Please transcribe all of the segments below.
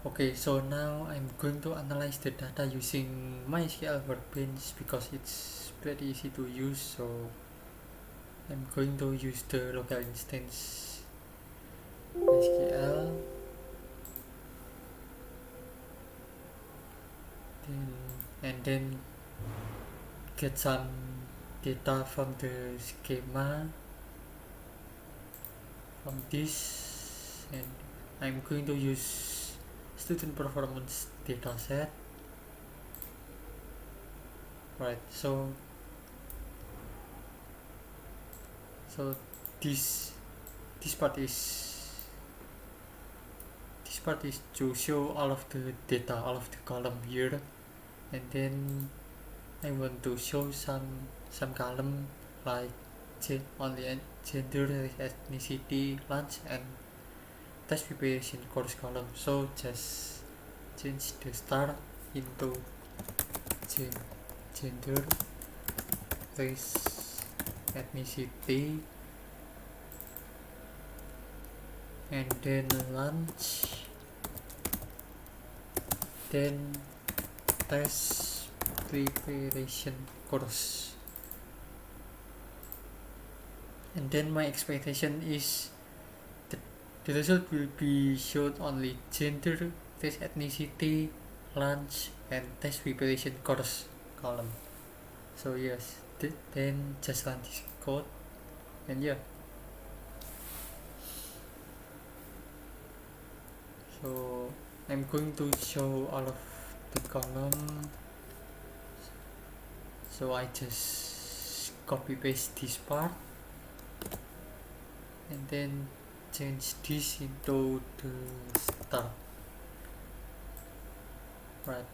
Okay, so now I'm going to analyze the data using MySQL Workbench because it's pretty easy to use. So I'm going to use the local instance MySQL, then get some data from the schema from this, and I'm going to use student performance dataset. Right, so this part is to show all of the data, all of the column here, and then I want to show some column like only gender, ethnicity, lunch, and test preparation course column. So just change the star into gender, race, ethnicity, and then lunch, then test preparation course. And then my expectation is that the result will be shown only gender, race, ethnicity, lunch, and test preparation course column. So yes, then just run this code, and yeah. So I'm going to show all of the column. So I just copy paste this part and then change this into the star. Right.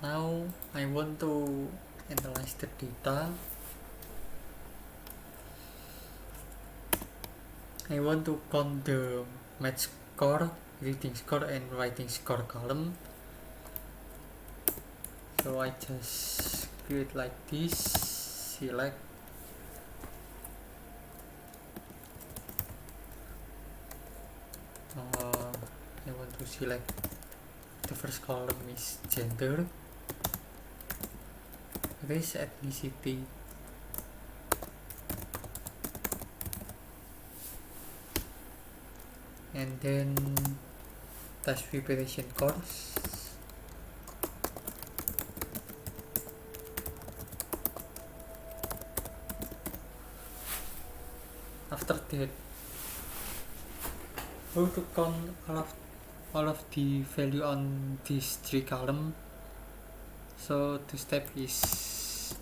Now I want to analyze the data. I want to count the math score, reading score, and writing score column. So I just create like this, select, I want to select the first column is gender, race, ethnicity, and then test preparation course. After that, how to count all of the value on these three column. So the step is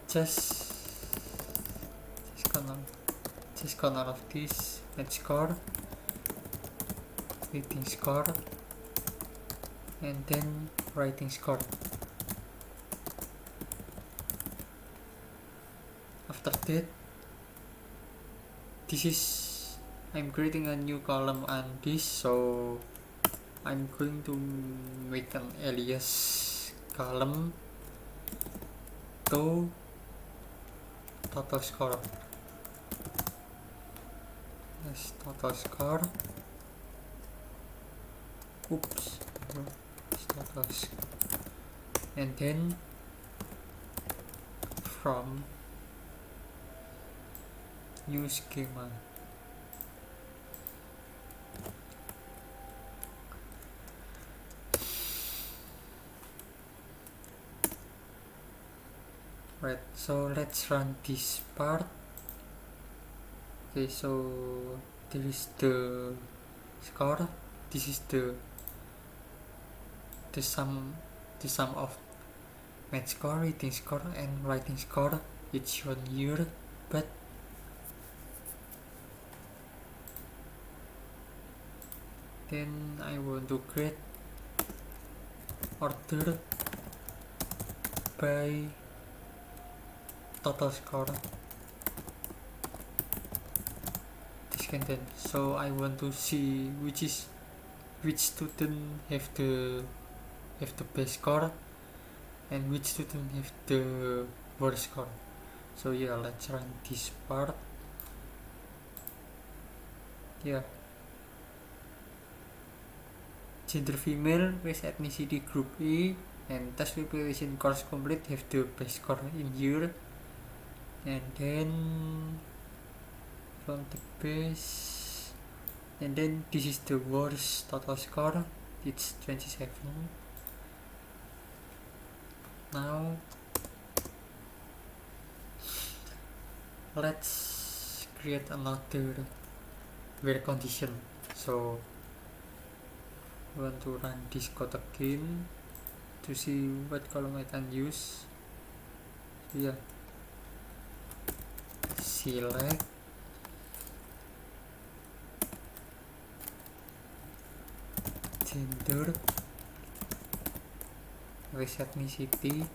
just count all of this: math score, reading score, and then writing score. After that, I'm creating a new column on this, so I'm going to make an alias column to total score. Yes, total score. Oops, total score. And then from new schema. Right, so let's run this part. Okay, so there is the score. This is the sum of math score, reading score, and writing score. It's shown here, but then I want to create order by total score. This content. So I want to see which student have the best score and which student have the worst score. So yeah, let's run this part. yeah, gender female, race ethnicity group E, and task preparation course complete have the best score in year. And then from the base, and then this is the worst total score, it's 27. Now let's create another where condition. So I want to run this code again to see what column I can use. So yeah, select gender, race ethnicity,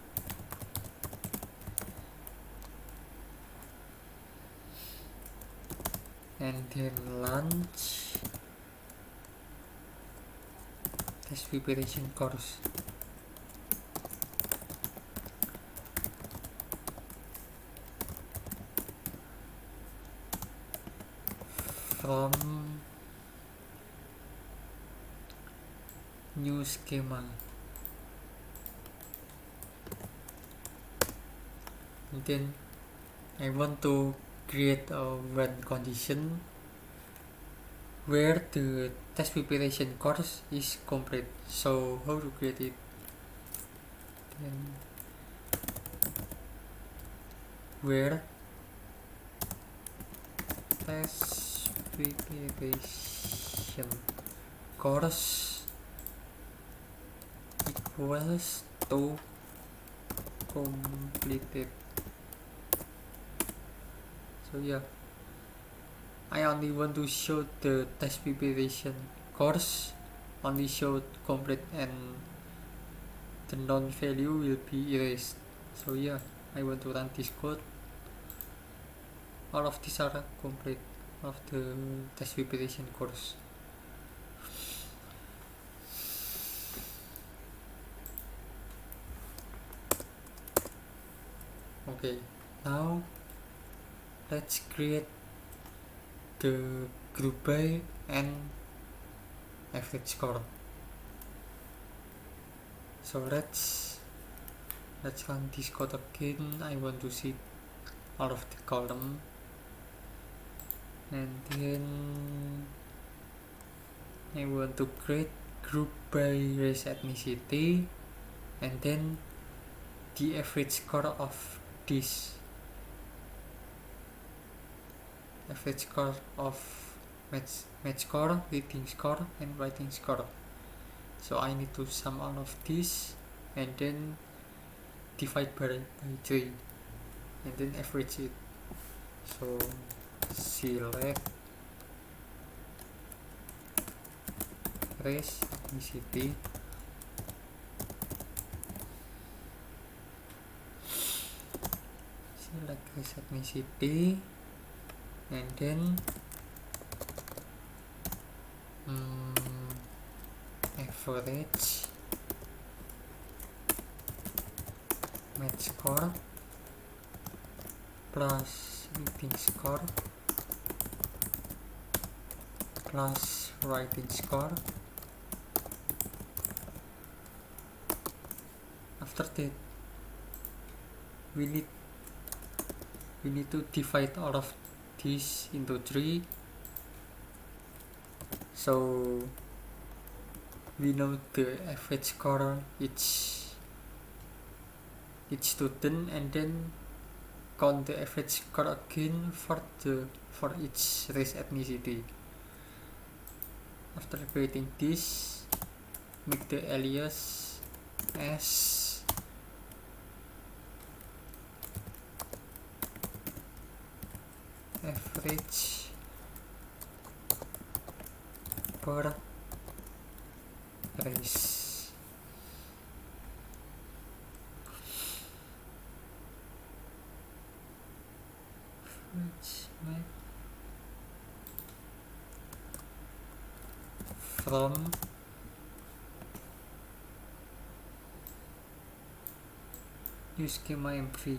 and then lunch, test preparation course. From new schema, and then I want to create a when condition where the test preparation course is complete. So how to create it? Then where test preparation course equals to completed. So yeah, I only want to show the test preparation course only showed complete and the non-value will be erased. So yeah, I want to run this code. All of these are complete of the test preparation course. Okay, now let's create the group by and average score. So let's run this code again. I want to see all of the column, and then I want to create group by race ethnicity, and then the average score of this average score of match score, reading score, and writing score. So I need to sum all of this and then divide by 3 and then average it. So select race ethnicity, select race ethnicity, and then average match score plus reading score plus writing score. After that, we need to divide all of this into 3, so we know the average score each student, and then count the average score again for each race ethnicity. After creating this, make the alias as average per race. From new schema M3.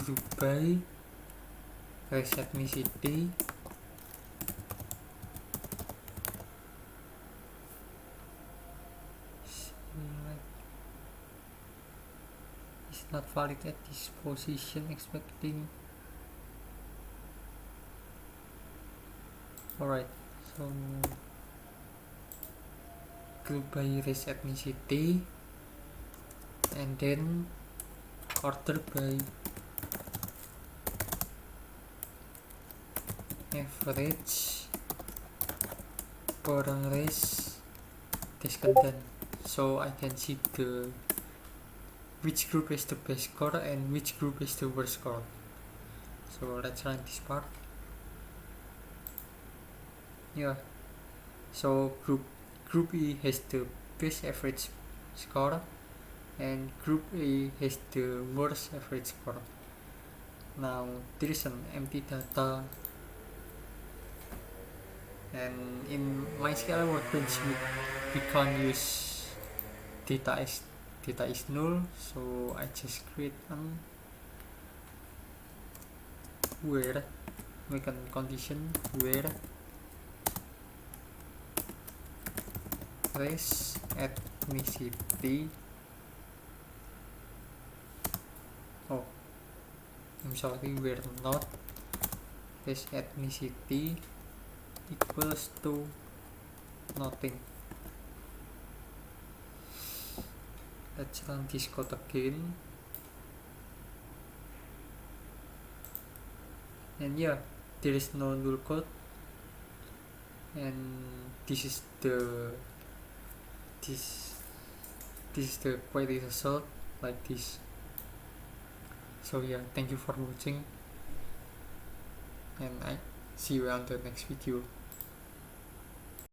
group by race ethnicity, is not valid at this position, expecting. Alright, so group by race ethnicity, and then order by average per race this content, so I can see the which group is the best score and which group is the worst score. So let's run this part. Yeah, so group E has the best average score and group A has the worst average score. Now there is an empty data, and in MySQL Workbench we can't use data is null, so I just create an where, make a condition where race ethnicity, oh I'm sorry, where not race ethnicity equals to nothing. Let's run this code again, and yeah, there is no null code, and this is the query result like this. So yeah, thank you for watching, and I see you on the next video.